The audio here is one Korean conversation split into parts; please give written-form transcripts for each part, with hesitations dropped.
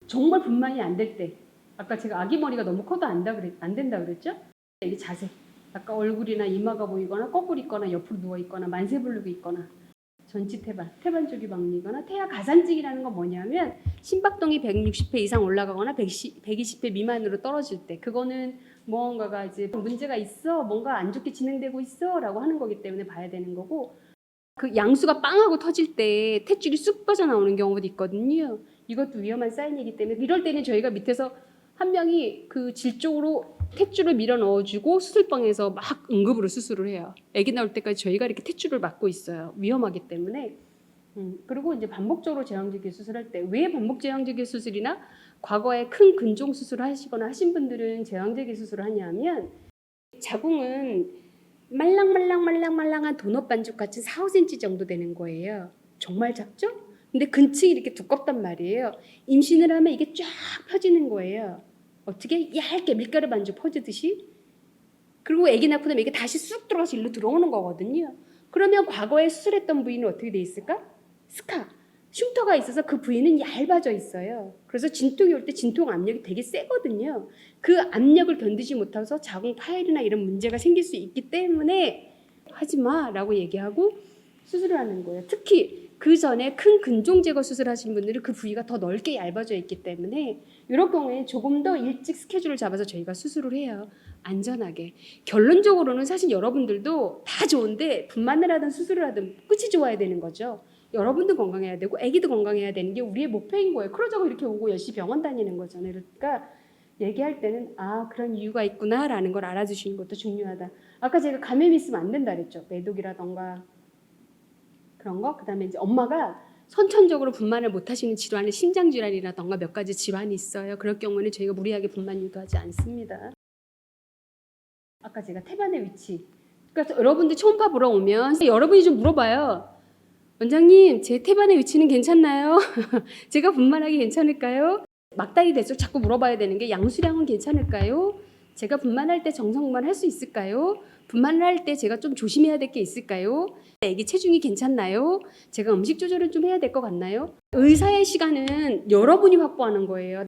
정말 분만이 안 될 때, 아까 제가 아기 머리가 너무 커도 안 된다 그랬죠? 이게 자세, 아까 얼굴이나 이마가 보이거나 거꾸로 있거나 옆으로 누워 있거나 만세불르고 있거나 전치 태반 쪽이 막리거나 태아 가산증이라는 건 뭐냐면 심박동이 160회 이상 올라가거나 120회 미만으로 떨어질 때, 그거는 무언가가 이제 문제가 있어, 뭔가 안 좋게 진행되고 있어 라고 하는 거기 때문에 봐야 되는 거고, 그 양수가 빵하고 터질 때 탯줄이 쑥 빠져나오는 경우도 있거든요. 이것도 위험한 사인이기 때문에 이럴 때는 저희가 밑에서 한 명이 그 질 쪽으로 탯줄을 밀어 넣어주고 수술방에서 막 응급으로 수술을 해요. 아기 나올 때까지 저희가 이렇게 탯줄을 막고 있어요. 위험하기 때문에. 그리고 이제 반복적으로 제왕절개 수술할 때, 왜 반복 제왕절개 수술이나 과거에 큰 근종 수술을 하시거나 하신 분들은 제왕절개 수술을 하냐면, 자궁은 말랑말랑한 도넛 반죽 같은 4, 5cm 정도 되는 거예요. 정말 작죠? 근데 근층이 이렇게 두껍단 말이에요. 임신을 하면 이게 쫙 펴지는 거예요. 어떻게? 얇게 밀가루 반죽 퍼지듯이. 그리고 아기 낳고 나면 이게 다시 쑥 들어가서 일로 들어오는 거거든요. 그러면 과거에 수술했던 부위는 어떻게 돼 있을까? 스카, 흉터가 있어서 그 부위는 얇아져 있어요. 그래서 진통이 올 때 진통 압력이 되게 세거든요. 그 압력을 견디지 못해서 자궁 파열이나 이런 문제가 생길 수 있기 때문에 하지 마라고 얘기하고 수술을 하는 거예요. 특히 그 전에 큰 근종 제거 수술하신 분들은 그 부위가 더 넓게 얇아져 있기 때문에 이런 경우에 조금 더 일찍 스케줄을 잡아서 저희가 수술을 해요. 안전하게. 결론적으로는 사실 여러분들도 다 좋은데 분만을 하든 수술을 하든 끝이 좋아야 되는 거죠. 여러분도 건강해야 되고 아기도 건강해야 되는 게 우리의 목표인 거예요. 그러자고 이렇게 오고 열심히 병원 다니는 거잖아요. 그러니까 얘기할 때는 그런 이유가 있구나라는 걸 알아주시는 것도 중요하다. 아까 제가 감염이 있으면 안 된다 그랬죠. 매독이라던가 그런 거. 그다음에 이제 엄마가 선천적으로 분만을 못 하시는 질환은 심장 질환이라던가 몇 가지 질환이 있어요. 그럴 경우는 저희가 무리하게 분만 유도하지 않습니다. 아까 제가 태반의 위치. 그러니까 여러분들 초음파 보러 오면 여러분이 좀 물어봐요. 원장님, 제 태반의 위치는 괜찮나요? 제가 분만하기 괜찮을까요? 막달이 될수록 자꾸 물어봐야 되는 게 양수량은 괜찮을까요? 제가 분만할 때 정성만 할 수 있을까요? 분만을 할 때 제가 좀 조심해야 될 게 있을까요? 애기 체중이 괜찮나요? 제가 음식 조절은 좀 해야 될 것 같나요? 의사의 시간은 여러분이 확보하는 거예요.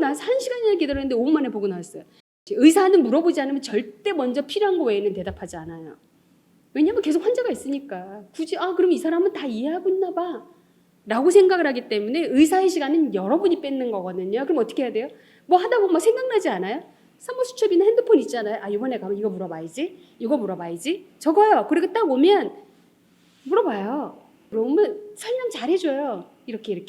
나 1시간이나 기다렸는데 5분 만에 보고 나왔어요. 의사는 물어보지 않으면 절대 먼저 필요한 거 외에는 대답하지 않아요. 왜냐면 계속 환자가 있으니까. 굳이 그럼 이 사람은 다 이해하고 있나 봐 라고 생각을 하기 때문에 의사의 시간은 여러분이 뺏는 거거든요. 그럼 어떻게 해야 돼요? 뭐 하다 보면 생각나지 않아요? 산모수첩이나 핸드폰 있잖아요. 이번에 가면 이거 물어봐야지, 이거 물어봐야지, 적어요. 그리고 딱 오면 물어봐요. 그러면 설명 잘 해줘요. 이렇게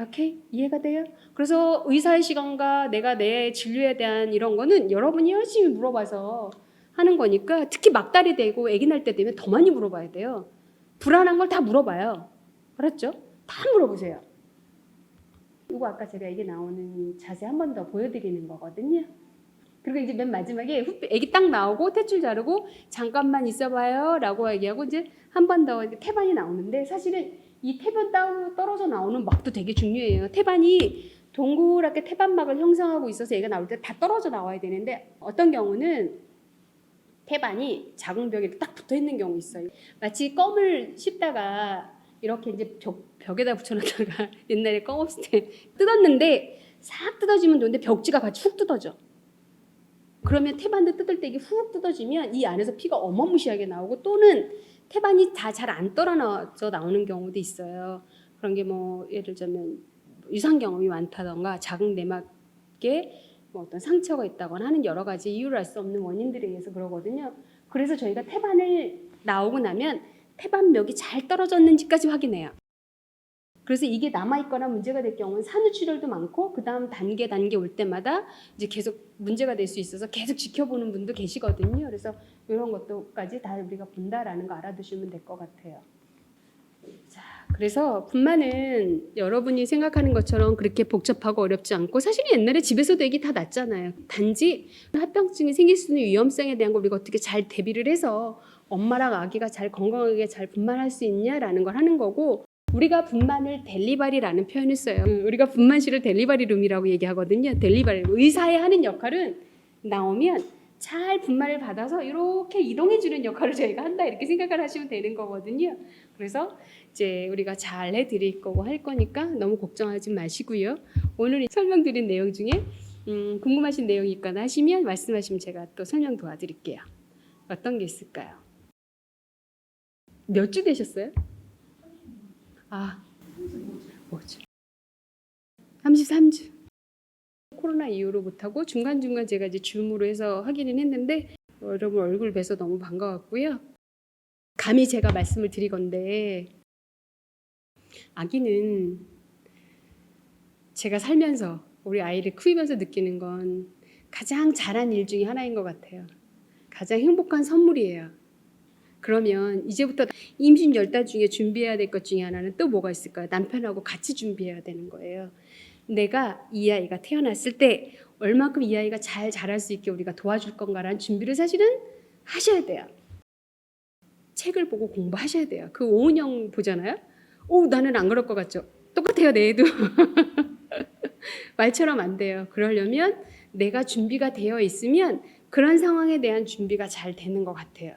오케이? 이해가 돼요? 그래서 의사의 시간과 내가 내 진료에 대한 이런 거는 여러분이 열심히 물어봐서 하는 거니까, 특히 막달이 되고 아기 날 때 되면 더 많이 물어봐야 돼요. 불안한 걸 다 물어봐요. 알았죠? 다 물어보세요. 이거 아까 제가 아기 나오는 자세 한 번 더 보여드리는 거거든요. 그리고 이제 맨 마지막에 아기 딱 나오고 탯줄 자르고 잠깐만 있어봐요 라고 얘기하고 이제 한 번 더 태반이 나오는데, 사실은 이 태반 떨어져 나오는 막도 되게 중요해요. 태반이 동그랗게 태반막을 형성하고 있어서 애가 나올 때 다 떨어져 나와야 되는데, 어떤 경우는 태반이 자궁벽에 딱 붙어 있는 경우 있어요. 마치 껌을 씹다가 이렇게 이제 벽에다 붙여놨다가 옛날에 껌 없을 때 뜯었는데 싹 뜯어지면 좋은데 벽지가 같이 훅 뜯어져. 그러면 태반도 뜯을 때 이게 훅 뜯어지면 이 안에서 피가 어마무시하게 나오고, 또는 태반이 다 잘 안 떨어져 나오는 경우도 있어요. 그런 게 뭐 예를 들자면 유산 경험이 많다던가 자궁 내막에 뭐 어떤 상처가 있다거나 하는 여러 가지 이유를 알 수 없는 원인들에 의해서 그러거든요. 그래서 저희가 태반을 나오고 나면 태반벽이 잘 떨어졌는지까지 확인해요. 그래서 이게 남아있거나 문제가 될 경우는 산후출혈도 많고, 그 다음 단계 올 때마다 이제 계속 문제가 될 수 있어서 계속 지켜보는 분도 계시거든요. 그래서 이런 것도까지 다 우리가 본다라는 거 알아두시면 될 것 같아요. 자, 그래서 분만은 여러분이 생각하는 것처럼 그렇게 복잡하고 어렵지 않고, 사실 옛날에 집에서도 애기 다 낳잖아요. 단지 합병증이 생길 수 있는 위험성에 대한 걸 우리가 어떻게 잘 대비를 해서 엄마랑 아기가 잘 건강하게 잘 분만할 수 있냐라는 걸 하는 거고, 우리가 분만을 델리바리라는 표현을 써요. 우리가 분만실을 델리바리 룸이라고 얘기하거든요. 델리바리. 의사의 하는 역할은 나오면 잘 분만을 받아서 이렇게 이동해주는 역할을 저희가 한다 이렇게 생각을 하시면 되는 거거든요. 그래서 이제 우리가 잘 해드릴 거고 할 거니까 너무 걱정하지 마시고요. 오늘 설명드린 내용 중에 궁금하신 내용이 있거나 하시면 말씀하시면 제가 또 설명 도와드릴게요. 어떤 게 있을까요? 몇 주 되셨어요? 뭐죠? 33주. 코로나 이후로 못하고 중간중간 제가 이제 줌으로 해서 하기는 했는데 여러분 얼굴 뵈서 너무 반가웠고요. 감히 제가 말씀을 드리건데 아기는 제가 살면서 우리 아이를 키우면서 느끼는 건 가장 잘한 일 중에 하나인 것 같아요. 가장 행복한 선물이에요. 그러면 이제부터 임신 10달 중에 준비해야 될 것 중에 하나는 또 뭐가 있을까요? 남편하고 같이 준비해야 되는 거예요. 내가 이 아이가 태어났을 때 얼마큼 이 아이가 잘 자랄 수 있게 우리가 도와줄 건가라는 준비를 사실은 하셔야 돼요. 책을 보고 공부하셔야 돼요. 그 오은영 보잖아요. 나는 안 그럴 것 같죠? 똑같아요, 내 애도. 말처럼 안 돼요. 그러려면 내가 준비가 되어 있으면 그런 상황에 대한 준비가 잘 되는 것 같아요.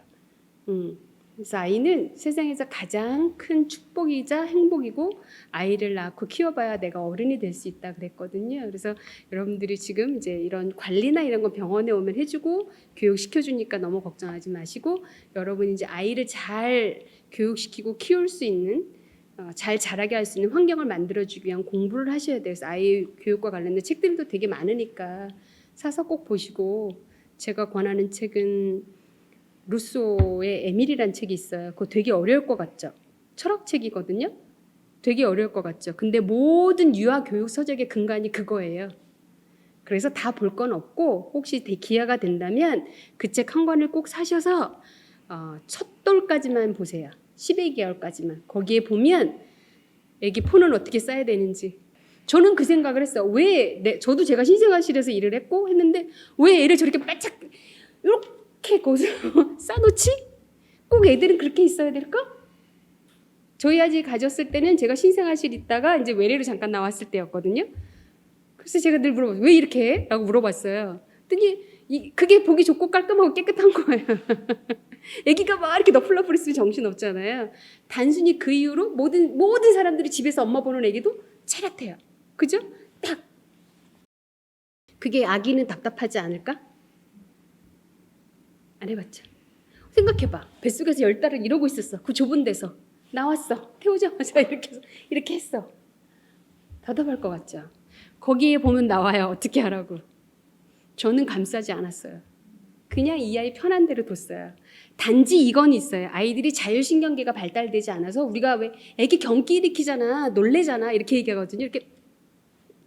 그래서 아이는 세상에서 가장 큰 축복이자 행복이고 아이를 낳고 키워봐야 내가 어른이 될 수 있다 그랬거든요. 그래서 여러분들이 지금 이제 이런 관리나 이런 거 병원에 오면 해주고 교육시켜주니까 너무 걱정하지 마시고 여러분이 이제 아이를 잘 교육시키고 키울 수 있는 잘 자라게 할 수 있는 환경을 만들어주기 위한 공부를 하셔야 돼요. 그래서 아이 교육과 관련된 책들도 되게 많으니까 사서 꼭 보시고 제가 권하는 책은 루소의 에밀이라는 책이 있어요. 그거 되게 어려울 것 같죠? 철학책이거든요. 되게 어려울 것 같죠? 근데 모든 유아 교육 서적의 근간이 그거예요. 그래서 다 볼 건 없고 혹시 기회가 된다면 그 책 한 권을 꼭 사셔서 첫 돌까지만 보세요. 12개월까지만. 거기에 보면 애기 폰은 어떻게 써야 되는지. 저는 그 생각을 했어요. 저도 제가 신생아실에서 일을 했고 했는데 왜 애를 저렇게 바짝 이렇게 거기서 싸놓지? 꼭 애들은 그렇게 있어야 될까? 저희 아직 가졌을 때는 제가 신생아실 있다가 이제 외래로 잠깐 나왔을 때였거든요. 그래서 제가 늘 물어봤어요. 왜 이렇게 해? 라고 물어봤어요. 그랬더니 그게 보기 좋고 깔끔하고 깨끗한 거예요. 애기가 막 이렇게 너플너플 있으면 정신없잖아요. 단순히 그 이유로 모든 사람들이 집에서 엄마 보는 애기도 차렷해요. 그죠? 딱. 그게 아기는 답답하지 않을까? 안 해봤죠? 생각해봐. 뱃속에서 10달을 이러고 있었어. 그 좁은 데서. 나왔어. 태우자마자 이렇게 했어. 답답할 것 같죠? 거기에 보면 나와요. 어떻게 하라고. 저는 감싸지 않았어요. 그냥 이 아이 편한 대로 뒀어요. 단지 이건 있어요. 아이들이 자율신경계가 발달되지 않아서 우리가 왜 애기 경기 일으키잖아. 놀래잖아. 이렇게 얘기하거든요. 이렇게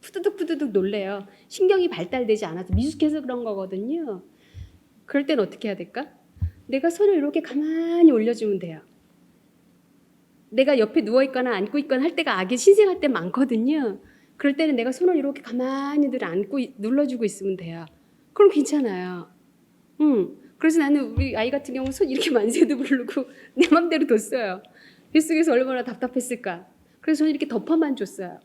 푸드득 놀래요. 신경이 발달되지 않아서 미숙해서 그런 거거든요. 그럴 땐 어떻게 해야 될까? 내가 손을 이렇게 가만히 올려주면 돼요. 내가 옆에 누워있거나 앉고 있거나 할 때가 아기 신생할 때 많거든요. 그럴 때는 내가 손을 이렇게 가만히들 안고 눌러주고 있으면 돼요. 그럼 괜찮아요. 그래서 나는 우리 아이 같은 경우 손 이렇게 만세도 부르고 내 맘대로 뒀어요. 뱃속에서 얼마나 답답했을까. 그래서 저는 이렇게 덮어만 줬어요.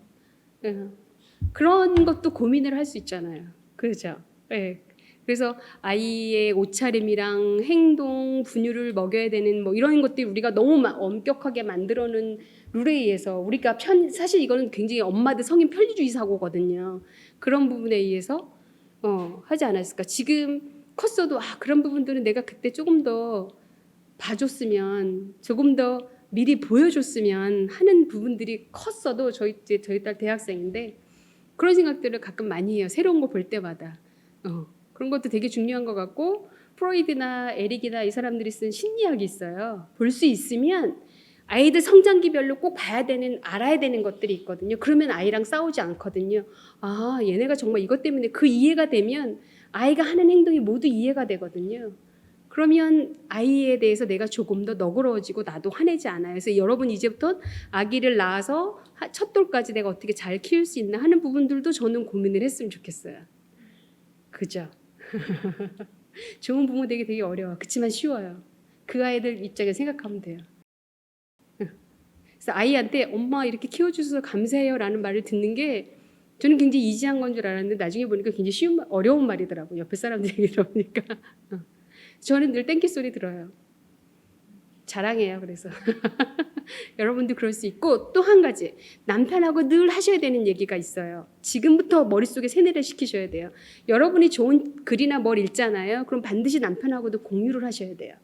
그런 것도 고민을 할 수 있잖아요. 그렇죠? 네. 그래서 아이의 옷차림이랑 행동, 분유를 먹여야 되는 뭐 이런 것들이 우리가 너무 엄격하게 만들어놓은 룰에 의해서 우리가 사실 이거는 굉장히 엄마들 성인 편리주의 사고거든요. 그런 부분에 의해서 하지 않았을까. 지금 컸어도 그런 부분들은 내가 그때 조금 더 봐줬으면 조금 더 미리 보여줬으면 하는 부분들이 컸어도 저희 딸 대학생인데 그런 생각들을 가끔 많이 해요. 새로운 거 볼 때마다. 그런 것도 되게 중요한 것 같고 프로이드나 에릭이나 이 사람들이 쓴 심리학이 있어요. 볼 수 있으면 아이들 성장기별로 꼭 알아야 되는 것들이 있거든요. 그러면 아이랑 싸우지 않거든요. 얘네가 정말 이것 때문에 그 이해가 되면 아이가 하는 행동이 모두 이해가 되거든요. 그러면 아이에 대해서 내가 조금 더 너그러워지고 나도 화내지 않아요. 그래서 여러분 이제부터 아기를 낳아서 첫 돌까지 내가 어떻게 잘 키울 수 있나 하는 부분들도 저는 고민을 했으면 좋겠어요. 그죠? 좋은 부모 되기 되게 어려워. 그치만 쉬워요. 그 아이들 입장에 생각하면 돼요. 그래서 아이한테 엄마 이렇게 키워주셔서 감사해요 라는 말을 듣는 게 저는 굉장히 이지한 건 줄 알았는데 나중에 보니까 굉장히 어려운 말이더라고요. 옆에 사람들 얘기 들어보니까. 저는 늘 땡큐 소리 들어요. 자랑해요. 그래서 여러분도 그럴 수 있고, 또 한 가지 남편하고 늘 하셔야 되는 얘기가 있어요. 지금부터 머릿속에 세뇌를 시키셔야 돼요. 여러분이 좋은 글이나 뭘 읽잖아요. 그럼 반드시 남편하고도 공유를 하셔야 돼요.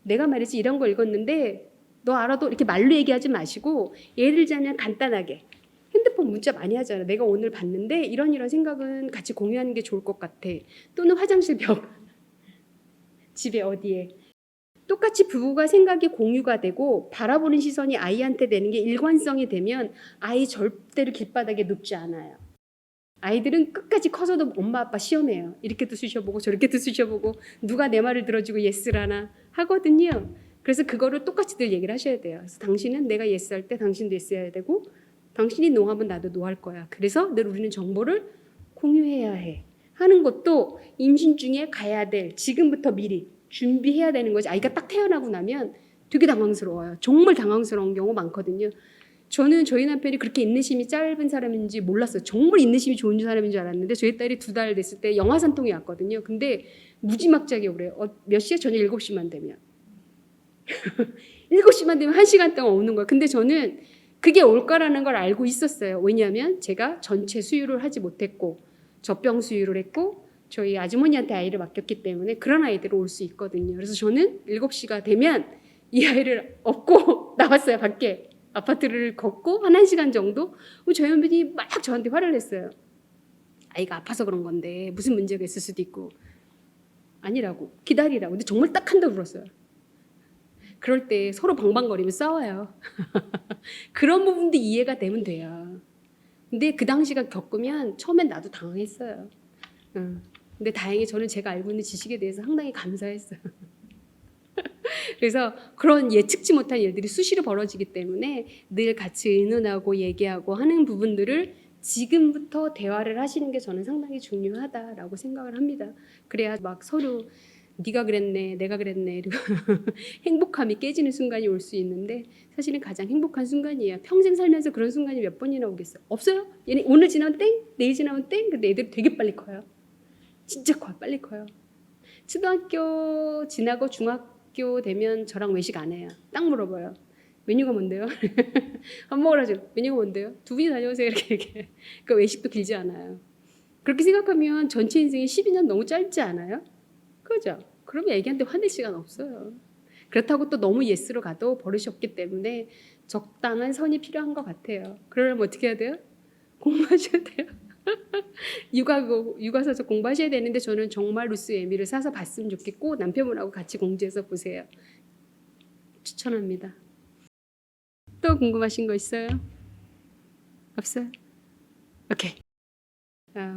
내가 말이지 이런 거 읽었는데 너 알아도 이렇게 말로 얘기하지 마시고, 예를 들자면 간단하게 핸드폰 문자 많이 하잖아. 내가 오늘 봤는데 이런 생각은 같이 공유하는 게 좋을 것 같아. 또는 화장실 벽, 집에 어디에. 똑같이 부부가 생각이 공유가 되고 바라보는 시선이 아이한테 되는 게 일관성이 되면 아이 절대로 길바닥에 눕지 않아요. 아이들은 끝까지 커서도 엄마 아빠 시험해요. 이렇게도 쑤셔보고 저렇게도 쑤셔보고 누가 내 말을 들어주고 예스라나 하거든요. 그래서 그거를 똑같이 늘 얘기를 하셔야 돼요. 그래서 당신은 내가 예스할 때 당신도 예스해야 되고, 당신이 노하면 나도 노할 거야. 그래서 늘 우리는 정보를 공유해야 해 하는 것도 임신 중에 가야 될, 지금부터 미리 준비해야 되는 거지. 아이가 딱 태어나고 나면 되게 당황스러워요. 정말 당황스러운 경우 많거든요. 저는 저희 남편이 그렇게 인내심이 짧은 사람인지 몰랐어요. 정말 인내심이 좋은 사람인 줄 알았는데 저희 딸이 2달 됐을 때 영화산통이 왔거든요. 근데 무지막지하게 오래요. 몇 시에? 저녁 7시만 되면. 7시만 되면 1시간 동안 오는 거예요. 근데 저는 그게 올 거라는 걸 알고 있었어요. 왜냐하면 제가 전체 수유를 하지 못했고 젖병 수유를 했고 저희 아주머니한테 아이를 맡겼기 때문에 그런 아이들이 올 수 있거든요. 그래서 저는 7시가 되면 이 아이를 업고 나왔어요. 밖에. 아파트를 걷고 한 1시간 정도. 저희 남편이 막 저한테 화를 냈어요. 아이가 아파서 그런 건데 무슨 문제가 있을 수도 있고. 아니라고. 기다리라고. 근데 정말 딱 한 대 울었어요. 그럴 때 서로 방방거리면 싸워요. 그런 부분도 이해가 되면 돼요. 근데 그 당시가 겪으면 처음엔 나도 당황했어요. 근데 다행히 저는 제가 알고 있는 지식에 대해서 상당히 감사했어요. 그래서 그런 예측치 못한 일들이 수시로 벌어지기 때문에 늘 같이 의논하고 얘기하고 하는 부분들을 지금부터 대화를 하시는 게 저는 상당히 중요하다라고 생각을 합니다. 그래야 막 서로 네가 그랬네, 내가 그랬네, 그리고 행복감이 깨지는 순간이 올 수 있는데 사실은 가장 행복한 순간이에요. 평생 살면서 그런 순간이 몇 번이나 오겠어요? 없어요. 얘네 오늘 지나면 땡, 내일 지나면 땡. 근데 애들이 되게 빨리 커요. 진짜 빨리 커요. 초등학교 지나고 중학교 되면 저랑 외식 안 해요. 딱 물어봐요. 메뉴가 뭔데요? 밥 먹으러 줘. 메뉴가 뭔데요? 2분이 다녀오세요. 이렇게. 그러니까 외식도 길지 않아요. 그렇게 생각하면 전체 인생이 12년 너무 짧지 않아요? 그죠? 그러면 애기한테 화낼 시간 없어요. 그렇다고 또 너무 예스로 가도 버릇이 없기 때문에 적당한 선이 필요한 것 같아요. 그러려면 어떻게 해야 돼요? 공부하셔야 돼요. 육아서적 공부하셔야 되는데 저는 정말 루스 에미를 사서 봤으면 좋겠고 남편분하고 같이 공부해서 보세요. 추천합니다. 또 궁금하신 거 있어요? 없어요? 오케이.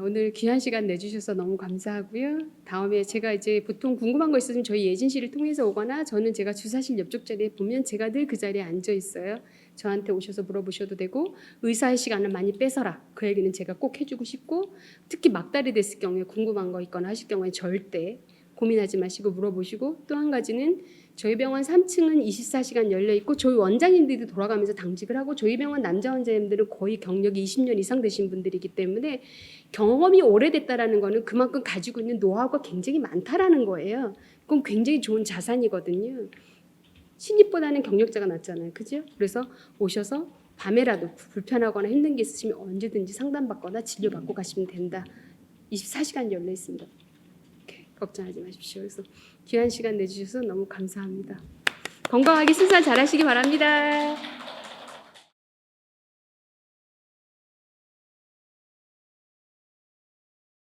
오늘 귀한 시간 내주셔서 너무 감사하고요. 다음에 제가 이제 보통 궁금한 거 있으면 저희 예진 씨를 통해서 오거나 저는 제가 주사실 옆쪽 자리에 보면 제가 늘 그 자리에 앉아 있어요. 저한테 오셔서 물어보셔도 되고 의사의 시간을 많이 뺏어라. 그 얘기는 제가 꼭 해주고 싶고 특히 막달이 됐을 경우에 궁금한 거 있거나 하실 경우에 절대 고민하지 마시고 물어보시고 또 한 가지는 저희 병원 3층은 24시간 열려있고 저희 원장님들이 돌아가면서 당직을 하고 저희 병원 남자 원장님들은 거의 경력이 20년 이상 되신 분들이기 때문에 경험이 오래됐다라는 거는 그만큼 가지고 있는 노하우가 굉장히 많다라는 거예요. 그건 굉장히 좋은 자산이거든요. 신입보다는 경력자가 낫잖아요. 그죠? 그래서 오셔서 밤에라도 불편하거나 힘든 게 있으시면 언제든지 상담받거나 진료받고 가시면 된다. 24시간 열려 있습니다. 걱정하지 마십시오. 그래서 귀한 시간 내주셔서 너무 감사합니다. 건강하게 순산 잘하시기 바랍니다.